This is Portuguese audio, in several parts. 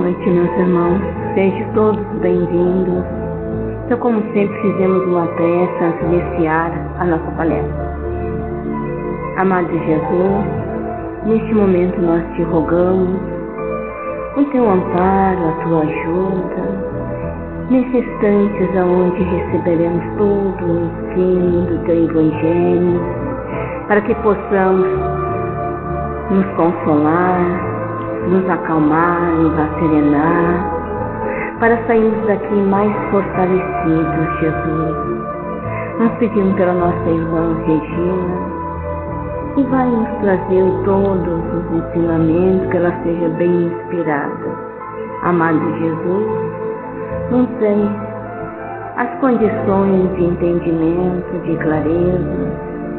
noite, meus irmãos. Sejam todos bem-vindos. Então, como sempre, fizemos uma prece antes de iniciar a nossa palestra. Amado Jesus, neste momento nós te rogamos o teu amparo, a tua ajuda, nesses instantes onde receberemos todo o ensino do teu Evangelho, para que possamos nos consolar, nos acalmar, nos serenar, para sairmos daqui mais fortalecidos, Jesus. Nós pedimos pela nossa irmã Regina, que vai nos trazer todos os ensinamentos, que ela seja bem inspirada. Amado Jesus, nos dê as condições de entendimento, de clareza,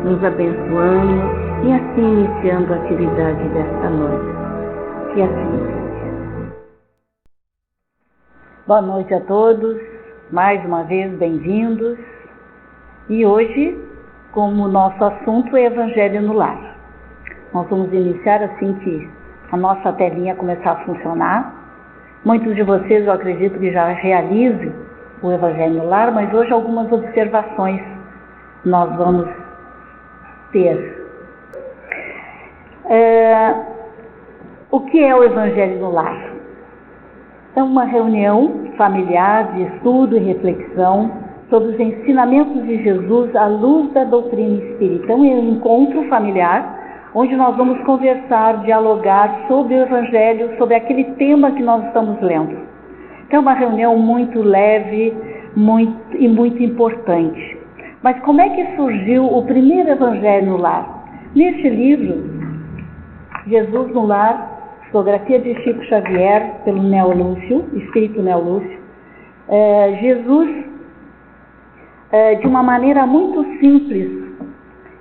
nos abençoando e assim iniciando a atividade desta noite. Que assim seja. Boa noite a todos, mais uma vez bem-vindos. E hoje, como o nosso assunto é Evangelho no Lar. Nós vamos iniciar assim que a nossa telinha começar a funcionar. Muitos de vocês, eu acredito que já realizem o Evangelho no Lar, mas hoje algumas observações nós vamos ter. O que é o Evangelho no Lar? É uma reunião familiar de estudo e reflexão sobre os ensinamentos de Jesus à luz da doutrina espírita. É um encontro familiar onde nós vamos conversar, dialogar sobre o Evangelho, sobre aquele tema que nós estamos lendo. Então é uma reunião muito leve e muito importante. Mas como é que surgiu o primeiro Evangelho no Lar? Neste livro, Jesus no Lar, psicografia de Chico Xavier, pelo Neo Lúcio, Espírito Neo Lúcio, Jesus, de uma maneira muito simples,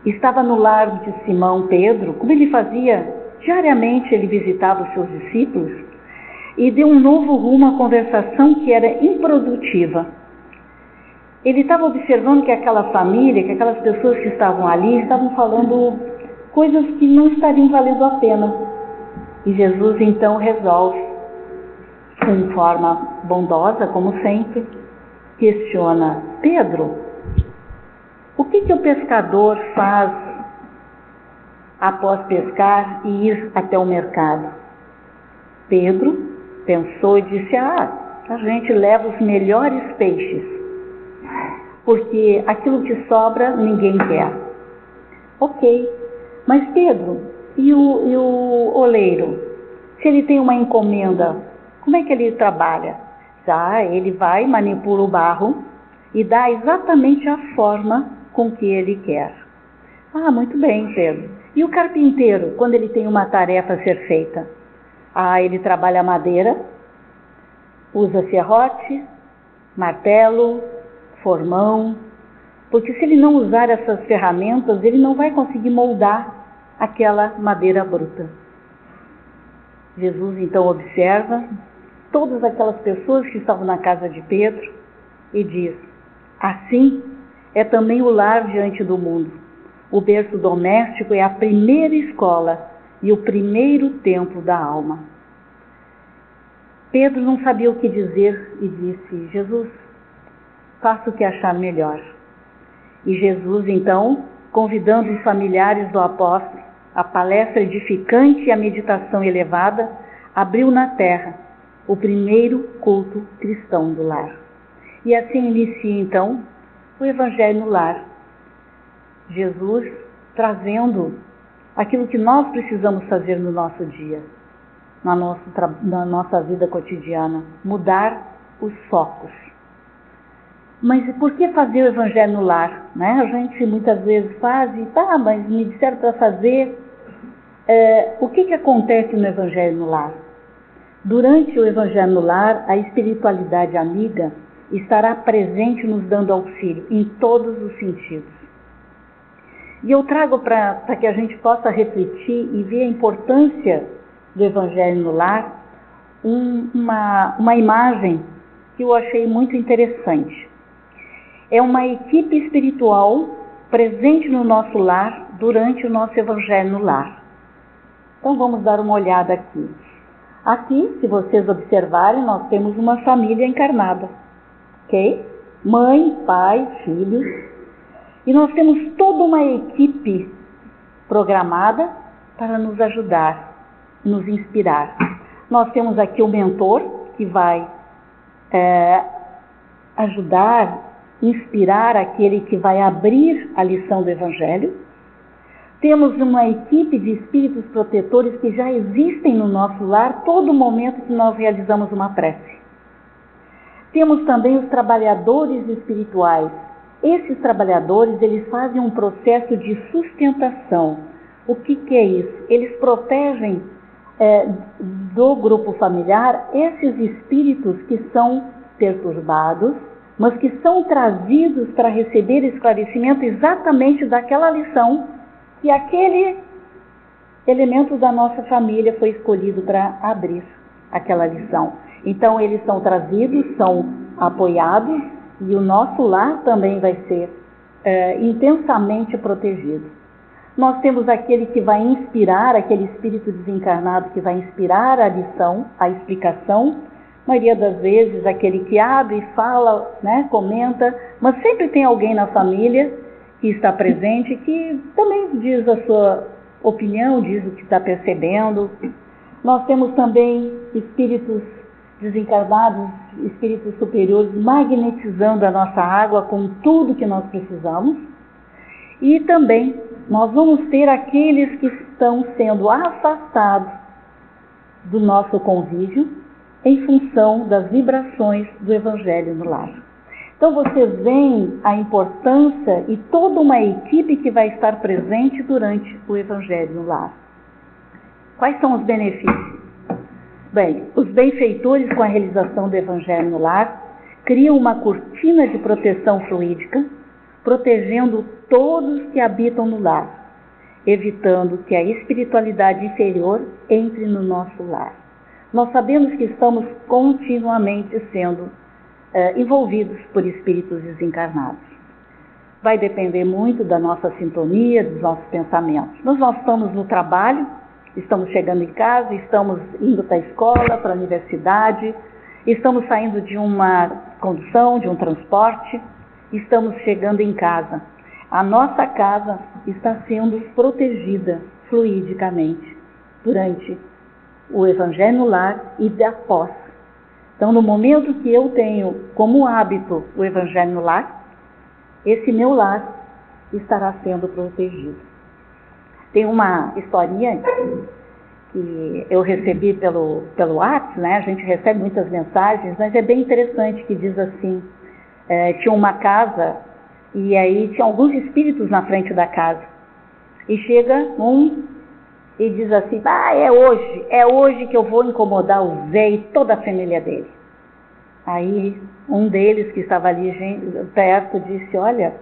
estava no lar de Simão Pedro, como ele fazia diariamente, ele visitava os seus discípulos, e deu um novo rumo à conversação que era improdutiva. Ele estava observando que aquela família, que aquelas pessoas que estavam ali, estavam falando coisas que não estariam valendo a pena. E Jesus então resolve, com forma bondosa, como sempre, questiona: Pedro, o que o pescador faz após pescar e ir até o mercado? Pedro pensou e disse: a gente leva os melhores peixes, porque aquilo que sobra ninguém quer. Ok, mas Pedro, e o oleiro? Se ele tem uma encomenda, como é que ele trabalha? Ele vai, manipula o barro e dá exatamente a forma com que ele quer. Muito bem, Pedro. E o carpinteiro, quando ele tem uma tarefa a ser feita? Ele trabalha a madeira, usa serrote, martelo, formão, porque se ele não usar essas ferramentas, ele não vai conseguir moldar aquela madeira bruta. Jesus então observa todas aquelas pessoas que estavam na casa de Pedro e diz: assim é também o lar diante do mundo. O berço doméstico é a primeira escola e o primeiro templo da alma. Pedro não sabia o que dizer e disse: Jesus, faça o que achar melhor. E Jesus então, convidando os familiares do apóstolo, a palestra edificante e a meditação elevada, abriu na terra o primeiro culto cristão do lar. E assim inicia então o Evangelho no Lar. Jesus trazendo aquilo que nós precisamos fazer no nosso dia, na nossa vida cotidiana, mudar os focos. Mas por que fazer o Evangelho no Lar? A gente muitas vezes faz e mas me disseram para fazer. O que acontece no Evangelho no Lar? Durante o Evangelho no Lar, a espiritualidade amiga estará presente nos dando auxílio em todos os sentidos. E eu trago para que a gente possa refletir e ver a importância do Evangelho no Lar uma imagem que eu achei muito interessante. É uma equipe espiritual presente no nosso lar durante o nosso Evangelho no Lar. Então vamos dar uma olhada aqui. Aqui, se vocês observarem, nós temos uma família encarnada, ok? Mãe, pai, filhos, e nós temos toda uma equipe programada para nos ajudar, nos inspirar. Nós temos aqui o mentor, que vai ajudar, inspirar aquele que vai abrir a lição do Evangelho. Temos uma equipe de espíritos protetores que já existem no nosso lar todo momento que nós realizamos uma prece. Temos também os trabalhadores espirituais. Esses trabalhadores, eles fazem um processo de sustentação. O que é isso? Eles protegem do grupo familiar esses espíritos que são perturbados, mas que são trazidos para receber esclarecimento exatamente daquela lição que aquele elemento da nossa família foi escolhido para abrir aquela lição. Então, eles são trazidos, são apoiados, e o nosso lar também vai ser intensamente protegido. Nós temos aquele que vai inspirar, aquele espírito desencarnado que vai inspirar a lição, a explicação. A maioria das vezes, aquele que abre e fala, né, comenta, mas sempre tem alguém na família que está presente, que também diz a sua opinião, diz o que está percebendo. Nós temos também espíritos desencarnados, espíritos superiores, magnetizando a nossa água com tudo que nós precisamos. E também nós vamos ter aqueles que estão sendo afastados do nosso convívio em função das vibrações do Evangelho no lar. Então vocês veem a importância e toda uma equipe que vai estar presente durante o Evangelho no lar. Quais são os benefícios? Bem, os benfeitores com a realização do Evangelho no lar criam uma cortina de proteção fluídica, protegendo todos que habitam no lar, evitando que a espiritualidade inferior entre no nosso lar. Nós sabemos que estamos continuamente sendo envolvidos por espíritos desencarnados. Vai depender muito da nossa sintonia, dos nossos pensamentos. Mas nós estamos no trabalho, estamos chegando em casa, estamos indo para a escola, para a universidade, estamos saindo de uma condução, de um transporte, estamos chegando em casa. A nossa casa está sendo protegida fluidicamente durante o Evangelho no lar e após. Então, no momento que eu tenho como hábito o Evangelho no lar, esse meu lar estará sendo protegido. Tem uma historinha que eu recebi pelo WhatsApp, né? A gente recebe muitas mensagens, mas é bem interessante, que diz assim, tinha uma casa e aí tinha alguns espíritos na frente da casa. E chega um e diz assim, é hoje que eu vou incomodar o Zé e toda a família dele. Aí um deles que estava ali perto disse, olha,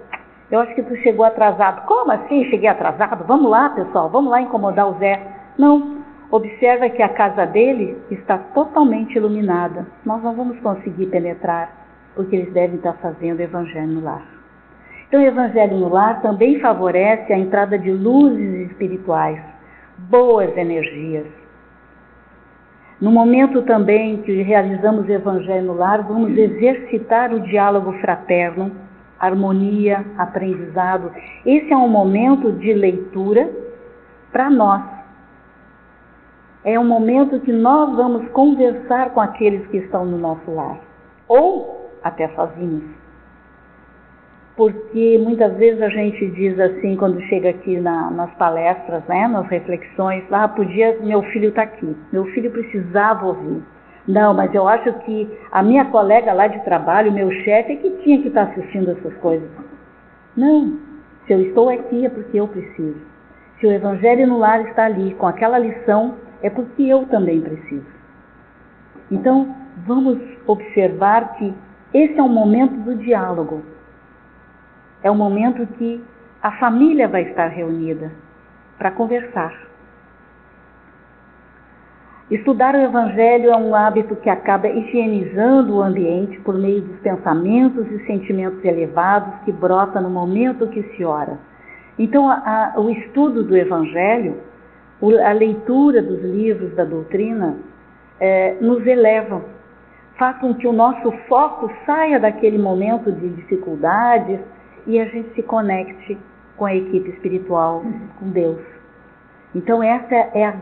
eu acho que tu chegou atrasado. Como assim cheguei atrasado? Vamos lá, pessoal, vamos lá incomodar o Zé. Não, observa que a casa dele está totalmente iluminada. Nós não vamos conseguir penetrar, porque eles devem estar fazendo o Evangelho no lar. Então o Evangelho no lar também favorece a entrada de luzes espirituais, boas energias. No momento também que realizamos o Evangelho no lar, vamos exercitar o diálogo fraterno, harmonia, aprendizado. Esse é um momento de leitura para nós. É um momento que nós vamos conversar com aqueles que estão no nosso lar, ou até sozinhos. Porque muitas vezes a gente diz assim, quando chega aqui nas palestras, né, nas reflexões, meu filho está aqui, meu filho precisava ouvir. Não, mas eu acho que a minha colega lá de trabalho, meu chefe, é que tinha que estar assistindo essas coisas. Não, se eu estou aqui é porque eu preciso. Se o Evangelho no lar está ali, com aquela lição, é porque eu também preciso. Então, vamos observar que esse é um momento do diálogo. É um momento que a família vai estar reunida para conversar. Estudar o Evangelho é um hábito que acaba higienizando o ambiente por meio dos pensamentos e sentimentos elevados que brota no momento que se ora. Então, o estudo do Evangelho, a leitura dos livros da doutrina, nos elevam, faz com que o nosso foco saia daquele momento de dificuldades e a gente se conecte com a equipe espiritual, com Deus. Então essa é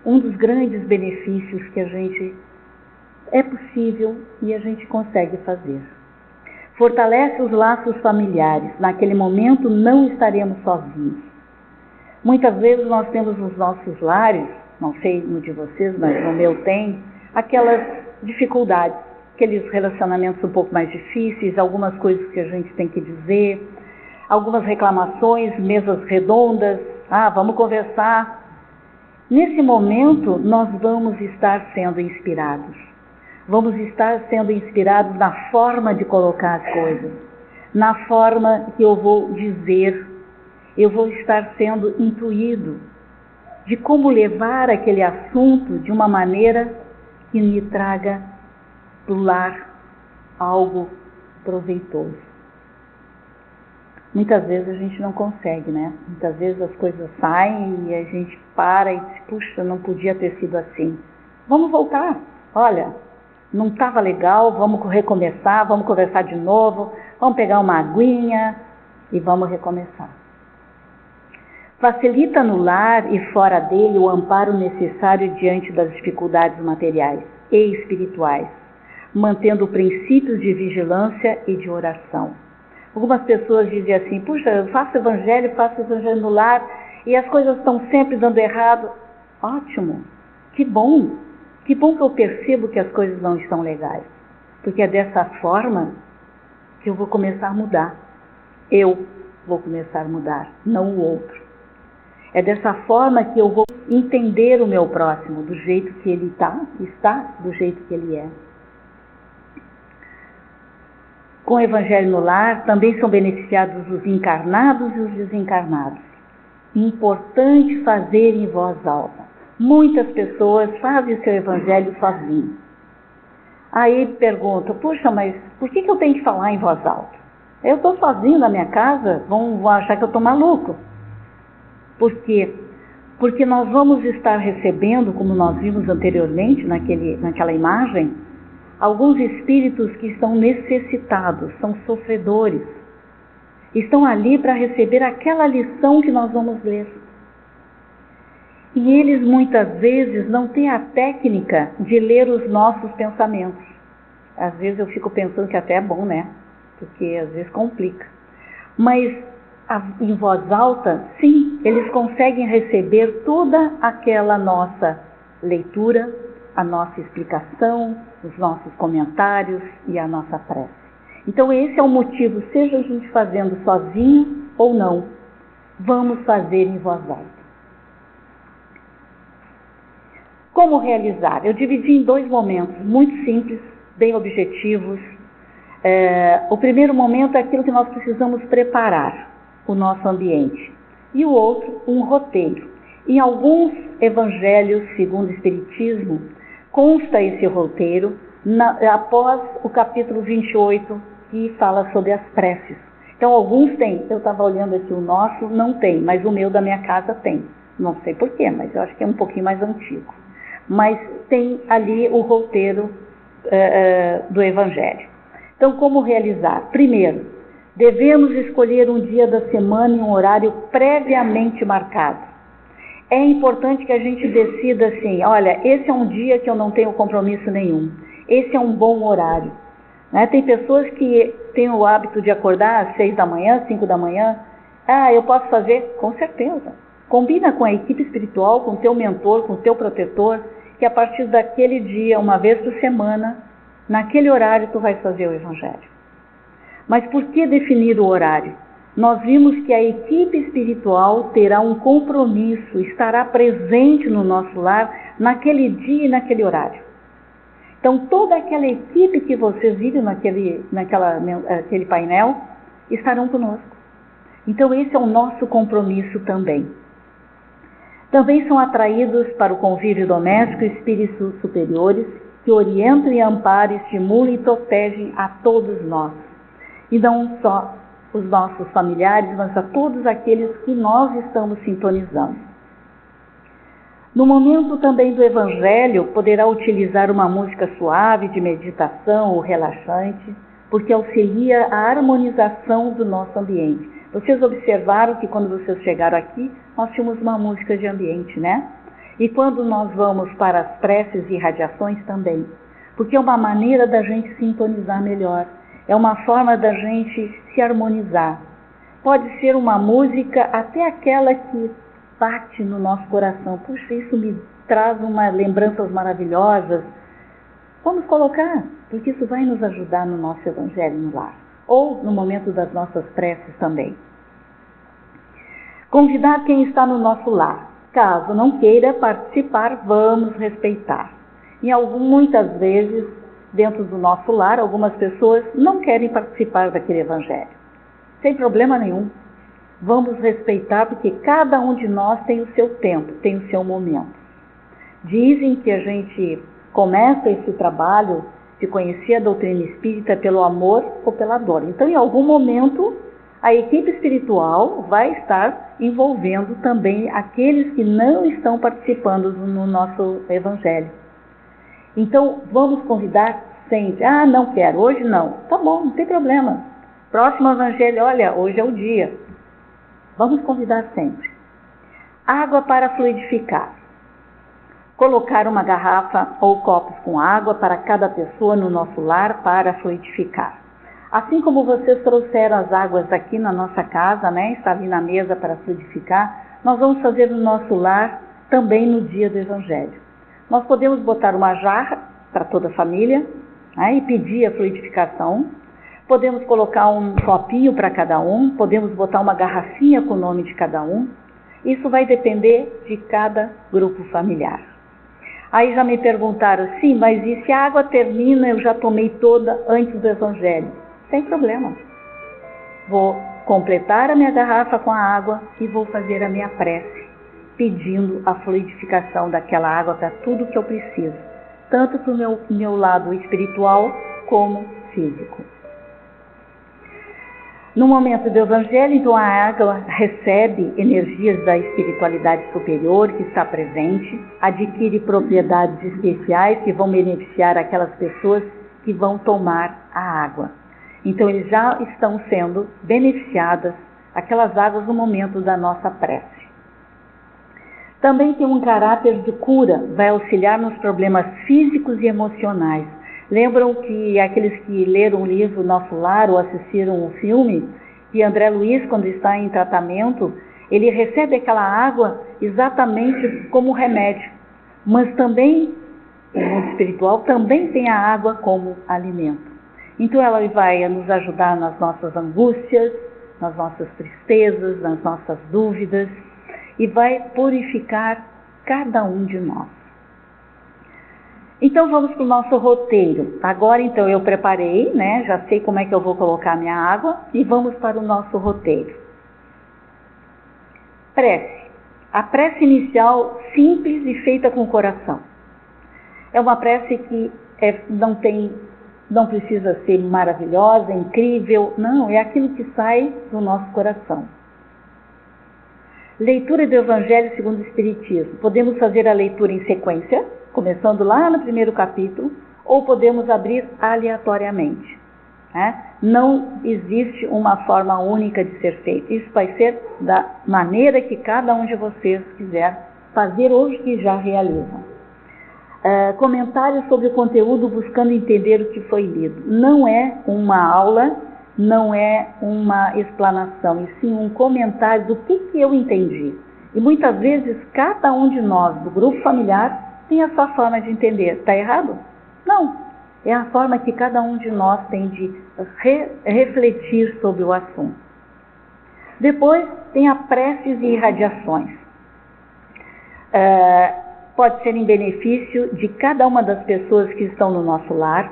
um dos grandes benefícios que a gente é possível e a gente consegue fazer. Fortalece os laços familiares. Naquele momento não estaremos sozinhos. Muitas vezes nós temos nos nossos lares, não sei no de vocês, mas no meu tem, aquelas dificuldades, aqueles relacionamentos um pouco mais difíceis, algumas coisas que a gente tem que dizer, algumas reclamações, mesas redondas, vamos conversar. Nesse momento nós vamos estar sendo inspirados. Vamos estar sendo inspirados na forma de colocar as coisas, na forma que eu vou dizer. Eu vou estar sendo intuído de como levar aquele assunto de uma maneira que me traga do lar algo proveitoso. Muitas vezes a gente não consegue, né? Muitas vezes as coisas saem e a gente para e diz, puxa, não podia ter sido assim. Vamos voltar, olha, não estava legal, vamos recomeçar, vamos conversar de novo, vamos pegar uma aguinha e vamos recomeçar. Facilita no lar e fora dele o amparo necessário diante das dificuldades materiais e espirituais, mantendo princípios de vigilância e de oração. Algumas pessoas dizem assim, puxa, eu faço evangelho no lar e as coisas estão sempre dando errado. Ótimo, que bom que eu percebo que as coisas não estão legais, porque é dessa forma que eu vou começar a mudar. Eu vou começar a mudar, não o outro. É dessa forma que eu vou entender o meu próximo, do jeito que ele está do jeito que ele é. Com o Evangelho no lar, também são beneficiados os encarnados e os desencarnados. Importante fazer em voz alta. Muitas pessoas fazem o seu Evangelho sozinhos. Aí perguntam, puxa, mas por que eu tenho que falar em voz alta? Eu estou sozinho na minha casa, vão achar que eu estou maluco. Por quê? Porque nós vamos estar recebendo, como nós vimos anteriormente naquela imagem, alguns espíritos que estão necessitados, são sofredores. Estão ali para receber aquela lição que nós vamos ler. E eles muitas vezes não têm a técnica de ler os nossos pensamentos. Às vezes eu fico pensando que até é bom, né? Porque às vezes complica. Mas em voz alta, sim, eles conseguem receber toda aquela nossa leitura, a nossa explicação, os nossos comentários e a nossa prece. Então esse é o motivo, seja a gente fazendo sozinho ou não, vamos fazer em voz alta. Como realizar? Eu dividi em 2 momentos, muito simples, bem objetivos. O primeiro momento é aquilo que nós precisamos preparar, o nosso ambiente. E o outro, um roteiro. Em alguns evangelhos, segundo o Espiritismo, consta esse roteiro após o capítulo 28, que fala sobre as preces. Então, alguns têm. Eu estava olhando aqui, o nosso não tem, mas o meu da minha casa tem. Não sei porquê, mas eu acho que é um pouquinho mais antigo. Mas tem ali o roteiro do evangelho. Então, como realizar? Primeiro, devemos escolher um dia da semana e um horário previamente marcado. É importante que a gente decida assim, olha, esse é um dia que eu não tenho compromisso nenhum. Esse é um bom horário. Né? Tem pessoas que têm o hábito de acordar às 6 da manhã, 5 da manhã. Eu posso fazer? Com certeza. Combina com a equipe espiritual, com o teu mentor, com o teu protetor, que a partir daquele dia, uma vez por semana, naquele horário tu vais fazer o evangelho. Mas por que definir o horário? Nós vimos que a equipe espiritual terá um compromisso, estará presente no nosso lar naquele dia e naquele horário. Então toda aquela equipe que vocês viram naquele painel estarão conosco. Então esse é o nosso compromisso também. Também são atraídos para o convívio doméstico espíritos superiores que orientam e amparam, estimulam e protegem a todos nós. E não só os nossos familiares, mas a todos aqueles que nós estamos sintonizando. No momento também do Evangelho, poderá utilizar uma música suave de meditação ou relaxante, porque auxilia a harmonização do nosso ambiente. Vocês observaram que quando vocês chegaram aqui, nós tínhamos uma música de ambiente, né? E quando nós vamos para as preces e radiações também, porque é uma maneira da gente sintonizar melhor, é uma forma da gente se harmonizar. Pode ser uma música até aquela que bate no nosso coração. Puxa, isso me traz lembranças maravilhosas. Vamos colocar, porque isso vai nos ajudar no nosso Evangelho no lar, ou no momento das nossas preces também. Convidar quem está no nosso lar. Caso não queira participar, vamos respeitar. Muitas vezes, dentro do nosso lar, algumas pessoas não querem participar daquele Evangelho. Sem problema nenhum. Vamos respeitar, porque cada um de nós tem o seu tempo, tem o seu momento. Dizem que a gente começa esse trabalho de conhecer a doutrina espírita pelo amor ou pela dor. Então, em algum momento, a equipe espiritual vai estar envolvendo também aqueles que não estão participando no nosso Evangelho. Então, vamos convidar sempre. Ah, não quero, hoje não. Tá bom, não tem problema. Próximo Evangelho, olha, hoje é o dia. Vamos convidar sempre. Água para fluidificar. Colocar uma garrafa ou copos com água para cada pessoa no nosso lar para fluidificar. Assim como vocês trouxeram as águas aqui na nossa casa, né? Está ali na mesa para fluidificar, nós vamos fazer no nosso lar também no dia do Evangelho. Nós podemos botar uma jarra para toda a família, né, e pedir a fluidificação. Podemos colocar um copinho para cada um, podemos botar uma garrafinha com o nome de cada um. Isso vai depender de cada grupo familiar. Aí já me perguntaram, sim, mas e se a água termina, eu já tomei toda antes do Evangelho? Sem problema. Vou completar a minha garrafa com a água e vou fazer a minha prece, pedindo a fluidificação daquela água para tudo que eu preciso, tanto para o meu lado espiritual como físico. No momento do Evangelho, então, a água recebe energias da espiritualidade superior que está presente, adquire propriedades especiais que vão beneficiar aquelas pessoas que vão tomar a água. Então, eles já estão sendo beneficiadas, aquelas águas, no momento da nossa prece. Também tem um caráter de cura, vai auxiliar nos problemas físicos e emocionais. Lembram que aqueles que leram o livro Nosso Lar ou assistiram o filme, que André Luiz, quando está em tratamento, ele recebe aquela água exatamente como remédio. Mas também, o mundo espiritual também tem a água como alimento. Então ela vai nos ajudar nas nossas angústias, nas nossas tristezas, nas nossas dúvidas, e vai purificar cada um de nós. Então vamos para o nosso roteiro. Agora então eu preparei, né? Já sei como é que eu vou colocar a minha água e vamos para o nosso roteiro. Prece. A prece inicial simples e feita com o coração. É uma prece que não precisa ser maravilhosa, incrível, não, é aquilo que sai do nosso coração. Leitura do Evangelho segundo o Espiritismo. Podemos fazer a leitura em sequência, começando lá no primeiro capítulo, ou podemos abrir aleatoriamente. Né? Não existe uma forma única de ser feito. Isso vai ser da maneira que cada um de vocês quiser fazer ou que já realizam. Comentários sobre o conteúdo buscando entender o que foi lido. Não é uma aula, não é uma explanação, e sim um comentário do que eu entendi. E muitas vezes cada um de nós, do grupo familiar, tem a sua forma de entender. Está errado? Não. É a forma que cada um de nós tem de refletir sobre o assunto. Depois tem a preces e irradiações. Pode ser em benefício de cada uma das pessoas que estão no nosso lar.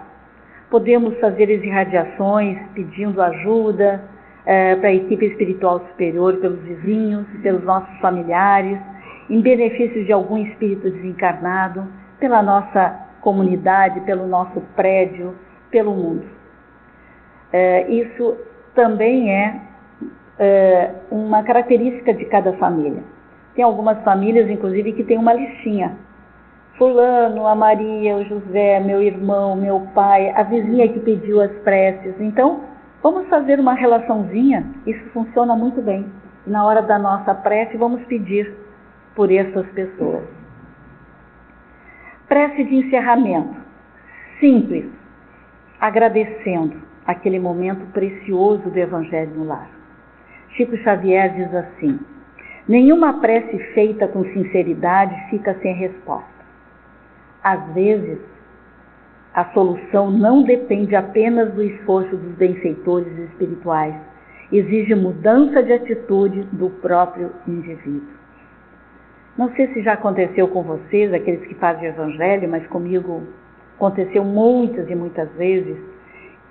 Podemos fazer as irradiações pedindo ajuda para a equipe espiritual superior, pelos vizinhos, pelos nossos familiares, em benefício de algum espírito desencarnado, pela nossa comunidade, pelo nosso prédio, pelo mundo. Isso também é uma característica de cada família. Tem algumas famílias, inclusive, que tem uma listinha. Fulano, a Maria, o José, meu irmão, meu pai, a vizinha que pediu as preces. Então, vamos fazer uma relaçãozinha, isso funciona muito bem. E na hora da nossa prece, vamos pedir por essas pessoas. Prece de encerramento, simples, agradecendo aquele momento precioso do Evangelho no Lar. Chico Xavier diz assim: nenhuma prece feita com sinceridade fica sem resposta. Às vezes, a solução não depende apenas do esforço dos benfeitores espirituais, exige mudança de atitude do próprio indivíduo. Não sei se já aconteceu com vocês, aqueles que fazem o Evangelho, mas comigo aconteceu muitas e muitas vezes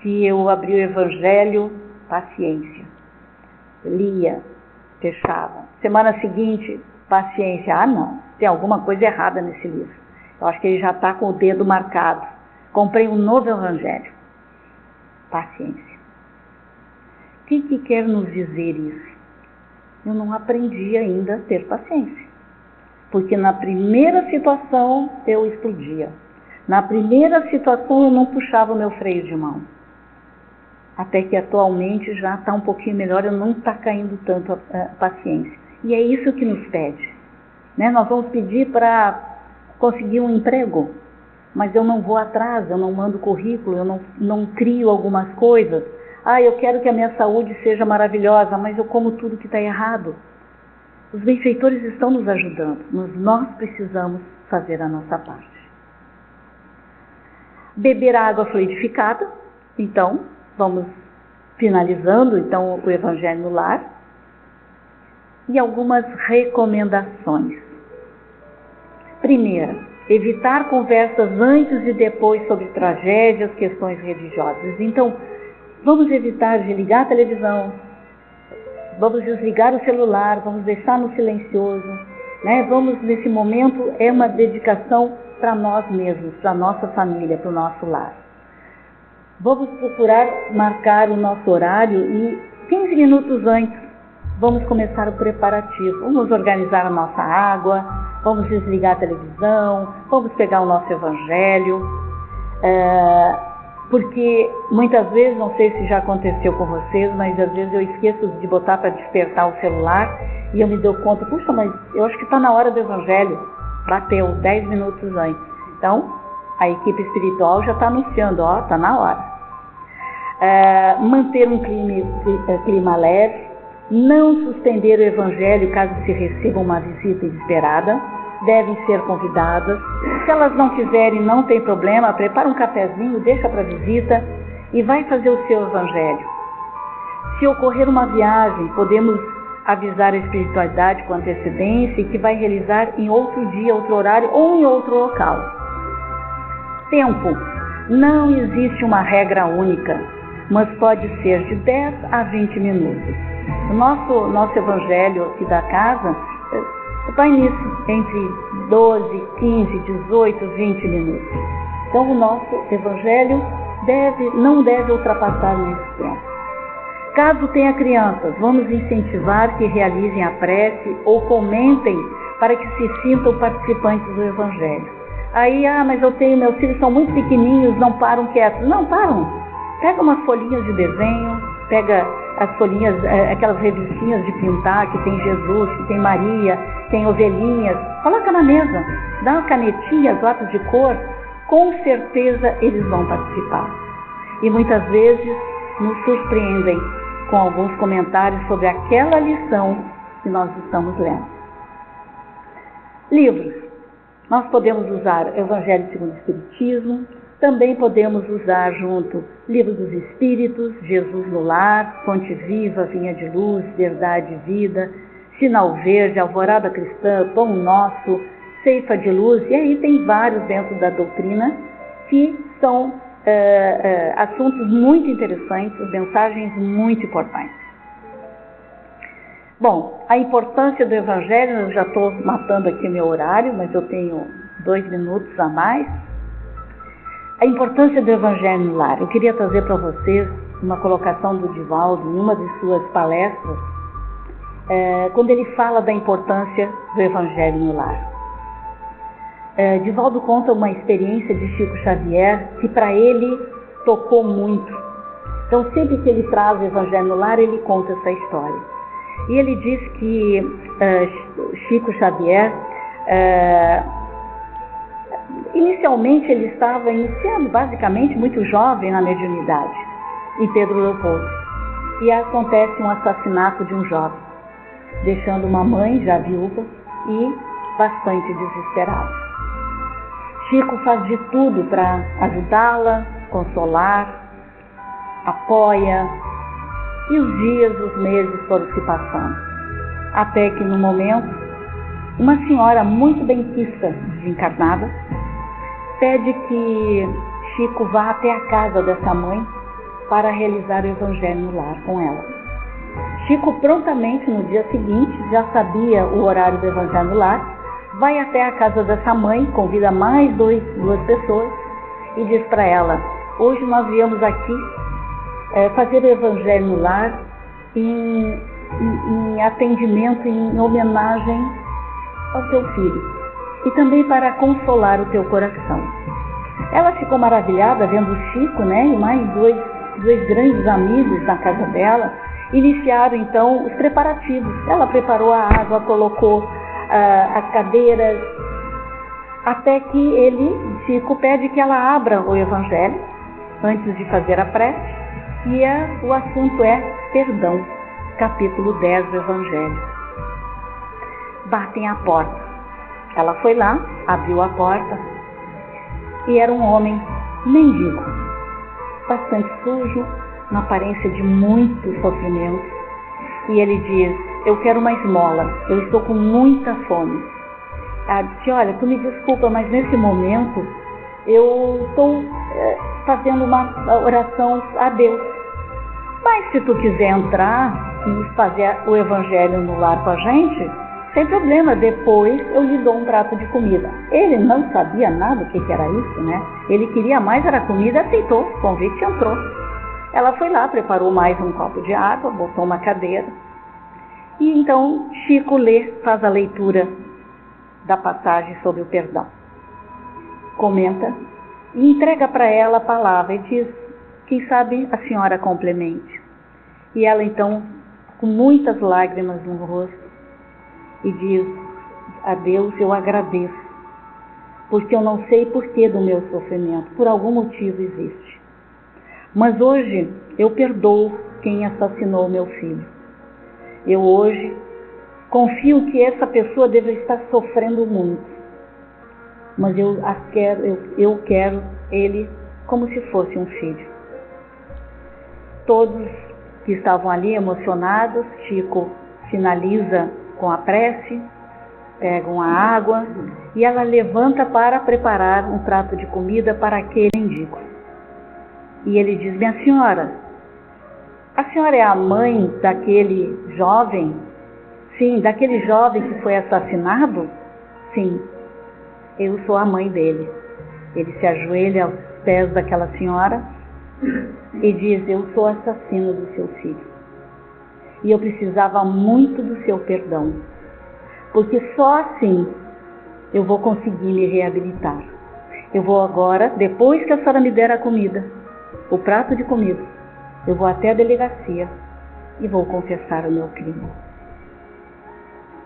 que eu abri o Evangelho, paciência, lia, fechava. Semana seguinte, paciência, não, tem alguma coisa errada nesse livro. Eu acho que ele já está com o dedo marcado. Comprei um novo Evangelho. Paciência. O que quer nos dizer isso? Eu não aprendi ainda a ter paciência. Porque na primeira situação eu explodia. Na primeira situação eu não puxava o meu freio de mão. Até que atualmente já está um pouquinho melhor, eu não está caindo tanto a paciência. E é isso que nos pede. Né? Nós vamos pedir para conseguir um emprego, mas eu não vou atrás, eu não mando currículo, eu não crio algumas coisas. Eu quero que a minha saúde seja maravilhosa, mas eu como tudo que está errado. Os benfeitores estão nos ajudando, mas nós precisamos fazer a nossa parte. Beber água fluidificada, então, vamos finalizando então o Evangelho no Lar. E algumas recomendações. Primeira, evitar conversas antes e depois sobre tragédias, questões religiosas. Então, vamos evitar de ligar a televisão, vamos desligar o celular, vamos deixar no silencioso, né? Vamos, nesse momento, é uma dedicação para nós mesmos, para a nossa família, para o nosso lar. Vamos procurar marcar o nosso horário e 15 minutos antes vamos começar o preparativo. Vamos organizar a nossa água, vamos desligar a televisão, vamos pegar o nosso Evangelho, porque muitas vezes, não sei se já aconteceu com vocês, mas às vezes eu esqueço de botar para despertar o celular e eu me dou conta, puxa, mas eu acho que está na hora do Evangelho, bateu 10 minutos antes. Então, a equipe espiritual já está anunciando, está na hora. Manter um clima leve, não suspender o Evangelho caso se receba uma visita inesperada, devem ser convidadas. Se elas não quiserem, não tem problema, prepara um cafezinho, deixa para a visita e vai fazer o seu Evangelho. Se ocorrer uma viagem, podemos avisar a espiritualidade com antecedência e que vai realizar em outro dia, outro horário ou em outro local. Tempo. Não existe uma regra única, mas pode ser de 10 a 20 minutos. O nosso Evangelho aqui da casa vai nisso, entre 12, 15, 18, 20 minutos. Então o nosso Evangelho não deve ultrapassar nesse tempo. Caso tenha crianças, vamos incentivar que realizem a prece ou comentem para que se sintam participantes do Evangelho. Aí, mas eu tenho, meus filhos são muito pequenininhos, não param quietos. Não param. Pega umas folhinhas de desenho, pega as folhinhas, aquelas revistinhas de pintar, que tem Jesus, que tem Maria, tem ovelhinhas, coloca na mesa, dá uma canetinha, lápis de cor, com certeza eles vão participar. E muitas vezes nos surpreendem com alguns comentários sobre aquela lição que nós estamos lendo. Livros. Nós podemos usar Evangelho segundo o Espiritismo, também podemos usar junto Livro dos Espíritos, Jesus no Lar, Fonte Viva, Vinha de Luz, Verdade e Vida, Sinal Verde, Alvorada Cristã, Pão Nosso, Ceifa de Luz, e aí tem vários dentro da doutrina que são assuntos muito interessantes, mensagens muito importantes. Bom, a importância do Evangelho, eu já estou matando aqui meu horário, mas eu tenho 2 minutos a mais. A importância do Evangelho no Lar. Eu queria trazer para vocês uma colocação do Divaldo em uma de suas palestras. quando ele fala da importância do Evangelho no lar. Divaldo conta uma experiência de Chico Xavier que para ele tocou muito. Então, sempre que ele traz o Evangelho no lar, ele conta essa história. E ele diz que Chico Xavier, inicialmente ele estava iniciando, basicamente, muito jovem na mediunidade, em Pedro Leopoldo. E acontece um assassinato de um jovem, deixando uma mãe já viúva e bastante desesperada. Chico faz de tudo para ajudá-la, consolar, apoia, e os dias, os meses foram se passando. Até que, no momento, uma senhora muito benquista, desencarnada, pede que Chico vá até a casa dessa mãe para realizar o Evangelho no lar com ela. Chico prontamente, no dia seguinte, já sabia o horário do Evangelho no lar, vai até a casa dessa mãe, convida mais duas pessoas e diz para ela: hoje nós viemos aqui fazer o Evangelho no lar em atendimento, em homenagem ao teu filho e também para consolar o teu coração. Ela ficou maravilhada vendo Chico, e mais dois grandes amigos na casa dela. Iniciaram então os preparativos. Ela preparou a água, colocou as cadeiras, até que Chico pede que ela abra o Evangelho antes de fazer a prece, e o assunto é perdão, capítulo 10 do Evangelho. Batem à porta. Ela foi lá, abriu a porta, e era um homem mendigo, bastante sujo, na aparência de muito sofrimento, e ele diz: eu quero uma esmola, eu estou com muita fome. Ela disse: olha, tu me desculpa, mas nesse momento eu estou fazendo uma oração a Deus, mas se tu quiser entrar e fazer o Evangelho no lar com a gente, sem problema, depois eu lhe dou um prato de comida. Ele não sabia nada o que era isso, Ele queria mais, era comida, aceitou o convite e entrou. Ela foi lá, preparou mais um copo de água, botou uma cadeira, e então Chico faz a leitura da passagem sobre o perdão. Comenta e entrega para ela a palavra e diz: quem sabe a senhora complemente. E ela então, com muitas lágrimas no rosto, e diz a Deus: eu agradeço, porque eu não sei porquê do meu sofrimento, por algum motivo existe. Mas hoje eu perdoo quem assassinou meu filho. Eu hoje confio que essa pessoa deve estar sofrendo muito, mas eu quero ele como se fosse um filho. Todos que estavam ali emocionados, Chico finaliza com a prece, pegam a água e ela levanta para preparar um prato de comida para aquele mendigo. E ele diz: minha senhora, a senhora é a mãe daquele jovem? Sim, daquele jovem que foi assassinado? Sim, eu sou a mãe dele. Ele se ajoelha aos pés daquela senhora e diz: eu sou assassino do seu filho. E eu precisava muito do seu perdão, porque só assim eu vou conseguir me reabilitar. Eu vou agora, depois que a senhora me der a comida, o prato de comida, eu vou até a delegacia e vou confessar o meu crime.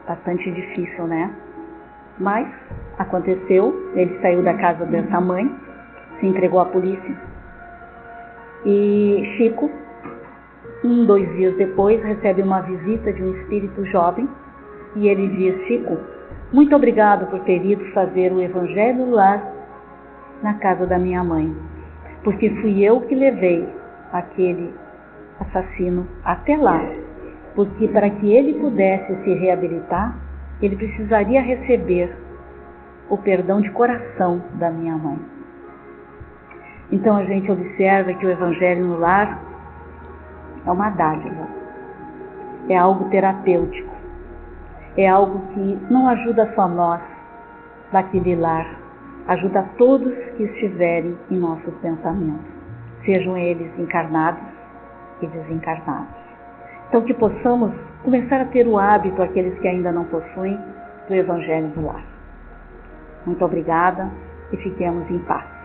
Bastante difícil, Mas aconteceu, ele saiu da casa dessa mãe, se entregou à polícia. E Chico, 2 dias depois, recebe uma visita de um espírito jovem e ele diz: Chico, muito obrigado por ter ido fazer o Evangelho no lar na casa da minha mãe, porque fui eu que levei aquele assassino até lá, porque para que ele pudesse se reabilitar, ele precisaria receber o perdão de coração da minha mãe. Então a gente observa que o Evangelho no lar é uma dádiva, é algo terapêutico, é algo que não ajuda só nós daquele lar, ajuda a todos que estiverem em nossos pensamentos, sejam eles encarnados e desencarnados. Então que possamos começar a ter o hábito, aqueles que ainda não possuem, do Evangelho do Lar. Muito obrigada e fiquemos em paz.